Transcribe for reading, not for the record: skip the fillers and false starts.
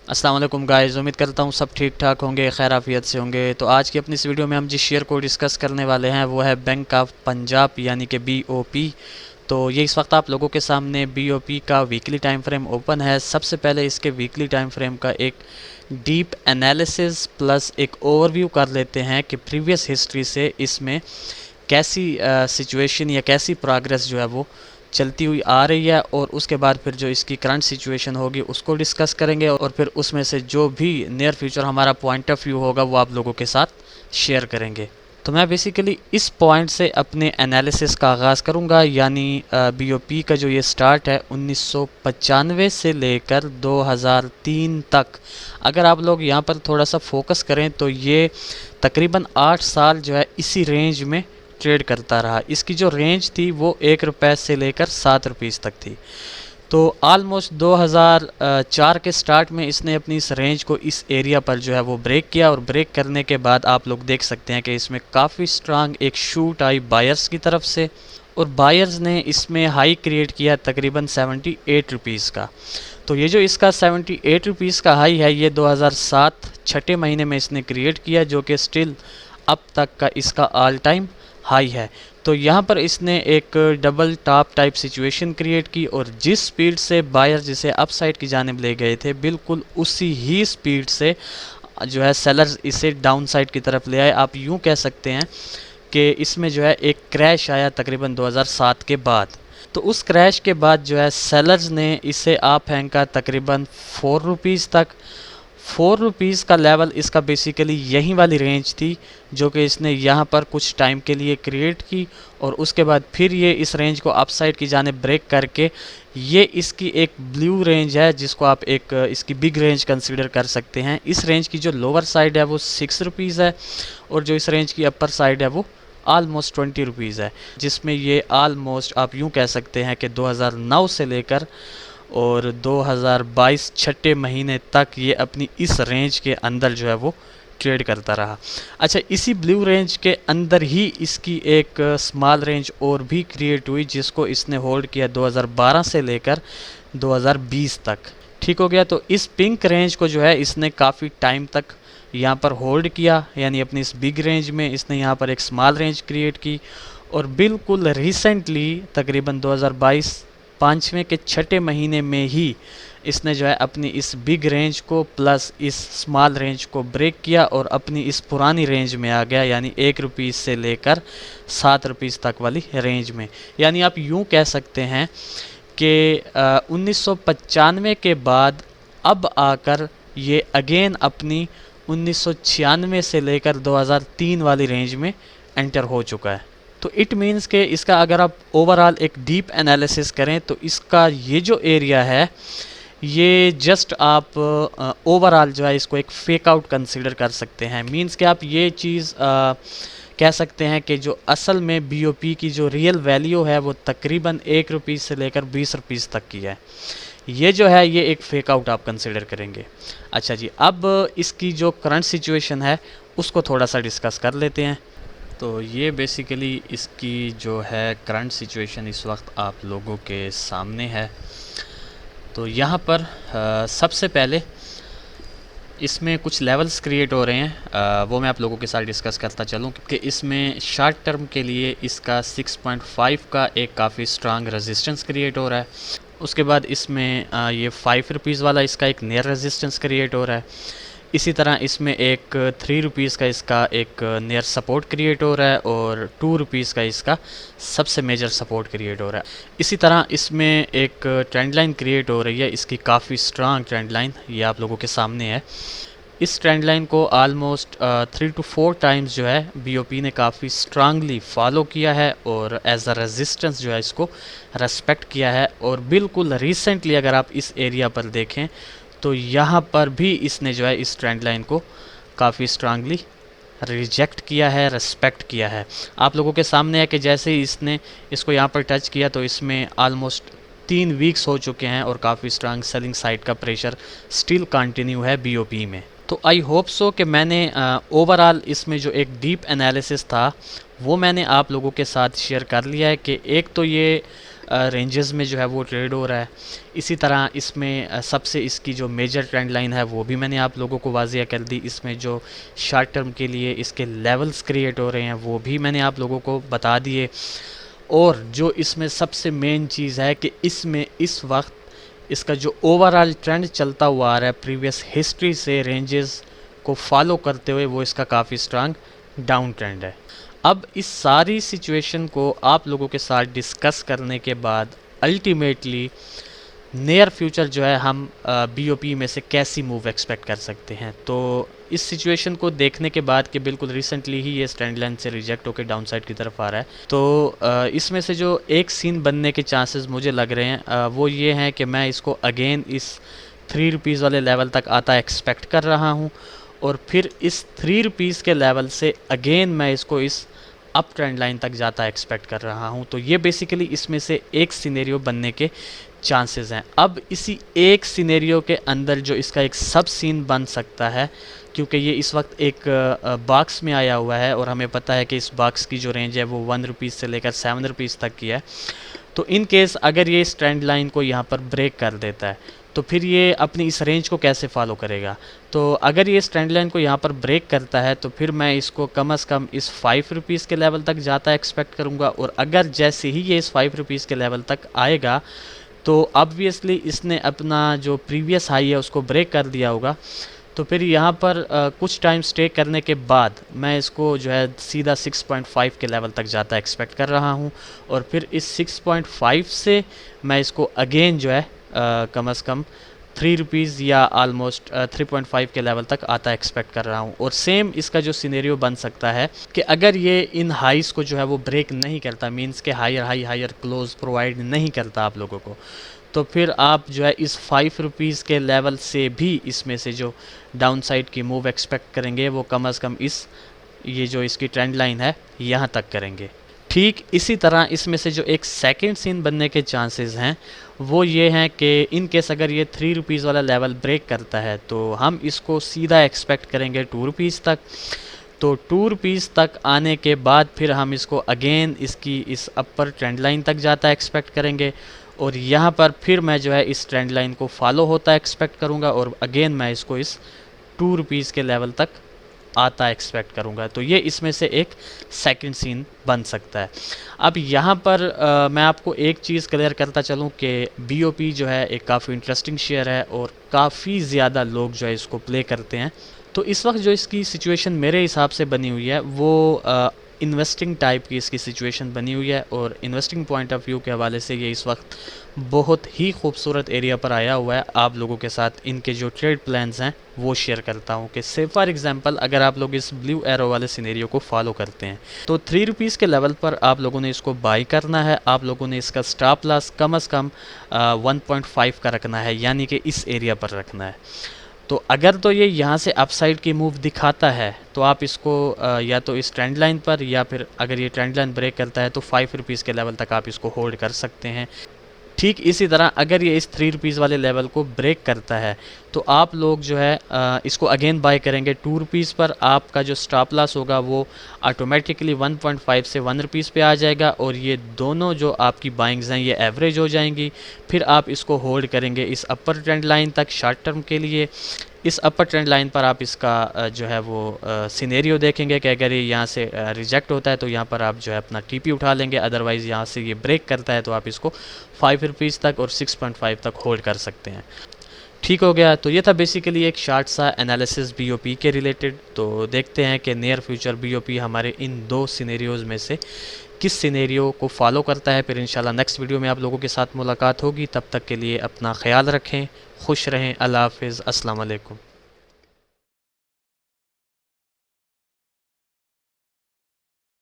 अस्सलाम वालेकुम गाइस, उम्मीद करता हूँ सब ठीक ठाक होंगे, खैर आफियत से होंगे। तो आज की अपनी इस वीडियो में हम जिस शेयर को डिस्कस करने वाले हैं वो है बैंक ऑफ पंजाब यानी कि BOP। तो ये इस वक्त आप लोगों के सामने BOP का वीकली टाइम फ्रेम ओपन है। सबसे पहले इसके वीकली टाइम फ्रेम का एक डीप एनालिसिस प्लस एक ओवरव्यू कर लेते हैं कि प्रीवियस हिस्ट्री से इसमें कैसी सिचुएशन या कैसी प्रोग्रेस जो है वो चलती हुई आ रही है, और उसके बाद फिर जो इसकी करंट सिचुएशन होगी उसको डिस्कस करेंगे, और फिर उसमें से जो भी नियर फ्यूचर हमारा पॉइंट ऑफ व्यू होगा वो आप लोगों के साथ शेयर करेंगे। तो मैं बेसिकली इस पॉइंट से अपने एनालिसिस का आगाज़ करूंगा, यानी BOP का जो ये स्टार्ट है 1995 से लेकर 2003 तक। अगर आप लोग यहाँ पर थोड़ा सा फोकस करें तो ये तकरीबन 8 साल जो है इसी रेंज में ट्रेड करता रहा। इसकी जो रेंज थी वो 1 रुपये से लेकर 7 रुपीज़ तक थी। तो ऑलमोस्ट 2004 के स्टार्ट में इसने अपनी इस रेंज को इस एरिया पर जो है वो ब्रेक किया, और ब्रेक करने के बाद आप लोग देख सकते हैं कि इसमें काफ़ी स्ट्रांग एक शूट आई बायर्स की तरफ से, और बायर्स ने इसमें हाई क्रिएट किया तकरीबन 78 रुपीज़ का। तो ये जो इसका 78 रुपीज़ का हाई है ये 2007 छठे महीने में इसने क्रिएट किया, जो कि स्टिल अब तक का इसका ऑल टाइम हाई है। तो यहाँ पर इसने एक double top type situation create की, और जिस स्पीड से बायर जिसे अपसाइड की जानिब ले गए थे बिल्कुल उसी ही स्पीड से जो है सेलर्स इसे डाउन साइड की तरफ ले आए। आप यूँ कह सकते हैं कि इसमें जो है एक क्रैश आया तकरीबन 2007 के बाद। तो उस क्रैश के बाद जो है सेलर्स ने इसे आप फेंका तकरीबन 4 रुपीज़ तक। 4 रुपीज़ का लेवल इसका बेसिकली यही वाली रेंज थी जो कि इसने यहाँ पर कुछ टाइम के लिए क्रिएट की, और उसके बाद फिर ये इस रेंज को अपसाइड की जाने ब्रेक करके ये इसकी एक ब्लू रेंज है जिसको आप एक इसकी बिग रेंज कंसीडर कर सकते हैं। इस रेंज की जो लोअर साइड है वो 6 रुपीज़ है, और जो इस रेंज की अपर साइड है वो आलमोस्ट 20 रुपीज़ है, जिसमें ये आलमोस्ट आप यूँ कह सकते हैं कि 2009 से लेकर और 2022 छठे महीने तक ये अपनी इस रेंज के अंदर जो है वो ट्रेड करता रहा। अच्छा, इसी ब्लू रेंज के अंदर ही इसकी एक स्मॉल रेंज और भी क्रिएट हुई जिसको इसने होल्ड किया 2012 से लेकर 2020 तक। ठीक हो गया। तो इस पिंक रेंज को जो है इसने काफ़ी टाइम तक यहाँ पर होल्ड किया, यानी अपनी इस बिग रेंज में इसने यहाँ पर एक स्मॉल रेंज क्रिएट की, और बिल्कुल रिसेंटली तकरीबन 2022 पाँचवें के छठे महीने में ही इसने जो है अपनी इस बिग रेंज को प्लस इस स्मॉल रेंज को ब्रेक किया और अपनी इस पुरानी रेंज में आ गया, यानी 1 रुपीज़ से लेकर 7 रुपीज़ तक वाली रेंज में। यानी आप यूँ कह सकते हैं कि 1995 के बाद अब आकर ये अगेन अपनी 1996 से लेकर 2003 वाली रेंज में एंटर हो चुका है। तो इट मीन्स के इसका अगर आप ओवरऑल एक डीप एनालिसिस करें तो इसका ये जो एरिया है ये जस्ट आप ओवरऑल जो है इसको एक फेक आउट कंसिडर कर सकते हैं। मीन्स कि आप ये चीज़ कह सकते हैं कि जो असल में BOP की जो रियल वैल्यू है वो तकरीबन 1 रुपीज़ से लेकर 20 रुपीज़ तक की है। ये जो है ये एक फेक आउट आप कंसिडर करेंगे। अच्छा जी, अब इसकी जो करंट सिचुएशन है उसको थोड़ा सा डिस्कस कर लेते हैं। तो ये बेसिकली इसकी जो है करंट सिचुएशन इस वक्त आप लोगों के सामने है। तो यहाँ पर सबसे पहले इसमें कुछ लेवल्स क्रिएट हो रहे हैं, वो मैं आप लोगों के साथ डिस्कस करता चलूँ कि इसमें शॉर्ट टर्म के लिए इसका 6.5 का एक काफ़ी स्ट्रांग रेजिस्टेंस क्रिएट हो रहा है। उसके बाद इसमें ये 5 रुपीज़ वाला इसका एक नियर रेजिस्टेंस क्रिएट हो रहा है। इसी तरह इसमें एक 3 रुपीज़ का इसका एक नियर सपोर्ट क्रिएट हो रहा है, और 2 रुपीज़ का इसका सबसे मेजर सपोर्ट क्रिएट हो रहा है। इसी तरह इसमें एक ट्रेंड लाइन क्रिएट हो रही है, इसकी काफ़ी स्ट्रांग ट्रेंड लाइन ये आप लोगों के सामने है। इस ट्रेंड लाइन को आलमोस्ट 3 to 4 टाइम्स जो है BOP ने काफ़ी स्ट्रांगली फॉलो किया है, और एज अ रेजिस्टेंस जो है इसको रेस्पेक्ट किया है। और बिल्कुल रिसेंटली अगर आप इस एरिया पर देखें तो यहाँ पर भी इसने जो है इस ट्रेंड लाइन को काफ़ी स्ट्रांगली रिजेक्ट किया है, रेस्पेक्ट किया है। आप लोगों के सामने है कि जैसे ही इसने इसको यहाँ पर टच किया तो इसमें आलमोस्ट 3 वीक्स हो चुके हैं, और काफ़ी स्ट्रांग सेलिंग साइड का प्रेशर स्टिल कंटिन्यू है BOP में। तो आई होप सो कि मैंने ओवरऑल इसमें जो एक डीप एनालिसिस था वो मैंने आप लोगों के साथ शेयर कर लिया है कि एक तो ये रेंजेस में जो है वो ट्रेड हो रहा है। इसी तरह इसमें सबसे इसकी जो मेजर ट्रेंड लाइन है वो भी मैंने आप लोगों को वाज़िया कर दी। इसमें जो शॉर्ट टर्म के लिए इसके लेवल्स क्रिएट हो रहे हैं वो भी मैंने आप लोगों को बता दिए। और जो इसमें सबसे मेन चीज़ है कि इसमें इस वक्त इसका जो ओवरऑल ट्रेंड चलता हुआ आ रहा है प्रीवियस हिस्ट्री से रेंजेस को फॉलो करते हुए, वो इसका काफ़ी स्ट्रांग डाउन ट्रेंड है। अब इस सारी सिचुएशन को आप लोगों के साथ डिस्कस करने के बाद अल्टीमेटली नियर फ्यूचर जो है हम बीओपी में से कैसी मूव एक्सपेक्ट कर सकते हैं। तो इस सिचुएशन को देखने के बाद कि बिल्कुल रिसेंटली ही ये ट्रेंड लाइन से रिजेक्ट होकर डाउन साइड की तरफ आ रहा है, तो इसमें से जो एक सीन बनने के चांसेस मुझे लग रहे हैं वो ये हैं कि मैं इसको अगेन इस 3 रुपीज़ वाले लेवल तक आता एक्सपेक्ट कर रहा हूँ, और फिर इस 3 रुपीज़ के लेवल से अगेन मैं इसको इस अप ट्रेंड लाइन तक जाता एक्सपेक्ट कर रहा हूँ। तो ये बेसिकली इसमें से एक सिनेरियो बनने के चांसेस हैं। अब इसी एक सिनेरियो के अंदर जो इसका एक सब सीन बन सकता है, क्योंकि ये इस वक्त एक बॉक्स में आया हुआ है और हमें पता है कि इस बॉक्स की जो रेंज है वो 1 रुपीज़ से लेकर 7 रुपीज़ तक की है। तो इन केस अगर ये इस ट्रेंड लाइन को यहाँ पर ब्रेक कर देता है तो फिर ये अपनी इस रेंज को कैसे फॉलो करेगा। तो अगर ये इस ट्रेंड लाइन को यहाँ पर ब्रेक करता है तो फिर मैं इसको कम से कम इस 5 रुपीज़ के लेवल तक जाता एक्सपेक्ट करूँगा। और अगर जैसे ही ये इस 5 रुपीज़ के लेवल तक आएगा तो ऑब्वियसली इसने अपना जो प्रीवियस हाई है उसको ब्रेक कर दिया होगा। तो फिर यहाँ पर कुछ टाइम स्टे करने के बाद मैं इसको जो है सीधा 6.5 के लेवल तक जाता एक्सपेक्ट कर रहा हूँ, और फिर इस 6.5 से मैं इसको अगेन जो है कम से कम 3 रुपीज़ या आलमोस्ट 3.5 के लेवल तक आता एक्सपेक्ट कर रहा हूँ। और सेम इसका जो सिनेरियो बन सकता है कि अगर ये इन हाइस को जो है वो ब्रेक नहीं करता, मींस के हायर क्लोज प्रोवाइड नहीं करता आप लोगों को, तो फिर आप जो है इस 5 रुपीज़ के लेवल से भी इसमें से जो डाउन साइड की मूव एक्सपेक्ट करेंगे वो कम से कम ये जो इसकी ट्रेंड लाइन है यहाँ तक करेंगे। ठीक इसी तरह इसमें से जो एक सेकंड सीन बनने के चांसेस हैं वो ये हैं कि इन केस अगर ये 3 रुपीज़ वाला लेवल ब्रेक करता है तो हम इसको सीधा एक्सपेक्ट करेंगे 2 रुपीज़ तक। तो 2 रुपीज़ तक आने के बाद फिर हम इसको अगेन इसकी इस अपर ट्रेंड लाइन तक जाता एक्सपेक्ट करेंगे, और यहाँ पर फिर मैं जो है इस ट्रेंड लाइन को फॉलो होता एक्सपेक्ट करूँगा, और अगेन मैं इसको इस 2 रुपीज़ के लेवल तक आता एक्सपेक्ट करूँगा। तो ये इसमें से एक सेकंड सीन बन सकता है। अब यहाँ पर मैं आपको एक चीज़ क्लियर करता चलूँ कि बीओपी जो है एक काफ़ी इंटरेस्टिंग शेयर है और काफ़ी ज़्यादा लोग जो है इसको प्ले करते हैं। तो इस वक्त जो इसकी सिचुएशन मेरे हिसाब से बनी हुई है वो इन्वेस्टिंग टाइप की इसकी सिचुएशन बनी हुई है, और इन्वेस्टिंग पॉइंट ऑफ व्यू के हवाले से ये इस वक्त बहुत ही खूबसूरत एरिया पर आया हुआ है। आप लोगों के साथ इनके जो ट्रेड प्लान्स हैं वो शेयर करता हूं कि से फॉर एग्जांपल अगर आप लोग इस ब्लू एरो वाले सिनेरियो को फॉलो करते हैं तो 3 रुपीज़ के लेवल पर आप लोगों ने इसको बाई करना है। आप लोगों ने इसका स्टॉप लॉस कम से कम 1.5 का रखना है, यानी कि इस एरिया पर रखना है। तो अगर तो ये यहाँ से अपसाइड की मूव दिखाता है तो आप इसको या तो इस ट्रेंड लाइन पर, या फिर अगर ये ट्रेंड लाइन ब्रेक करता है तो 5 रुपीज़ के लेवल तक आप इसको होल्ड कर सकते हैं। ठीक इसी तरह अगर ये इस 3 रुपीज़ वाले लेवल को ब्रेक करता है तो आप लोग जो है इसको अगेन बाय करेंगे 2 रुपीज़ पर। आपका जो स्टॉप लॉस होगा वो ऑटोमेटिकली 1.5 से 1 रुपीज़ पे आ जाएगा, और ये दोनों जो आपकी बाइंग्स हैं ये एवरेज हो जाएंगी। फिर आप इसको होल्ड करेंगे इस अपर ट्रेंड लाइन तक शॉर्ट टर्म के लिए। इस अपर ट्रेंड लाइन पर आप इसका जो है वो सिनेरियो देखेंगे कि अगर ये यहाँ से रिजेक्ट होता है तो यहाँ पर आप जो है अपना टीपी उठा लेंगे, अदरवाइज़ यहाँ से ये ब्रेक करता है तो आप इसको 5 रुपीज़ तक और 6.5 तक होल्ड कर सकते हैं। ठीक हो गया। तो ये था बेसिकली एक शार्ट सा एनालिसिस बीओपी के रिलेटेड। तो देखते हैं कि नियर फ्यूचर बीओपी हमारे इन दो सिनेरियोज़ में से किस सिनेरियो को फॉलो करता है। फिर इंशाल्लाह नेक्स्ट वीडियो में आप लोगों के साथ मुलाकात होगी। तब तक के लिए अपना ख्याल रखें, खुश रहें, अल्लाह हाफ़िज़, अस्सलाम वालेकुम।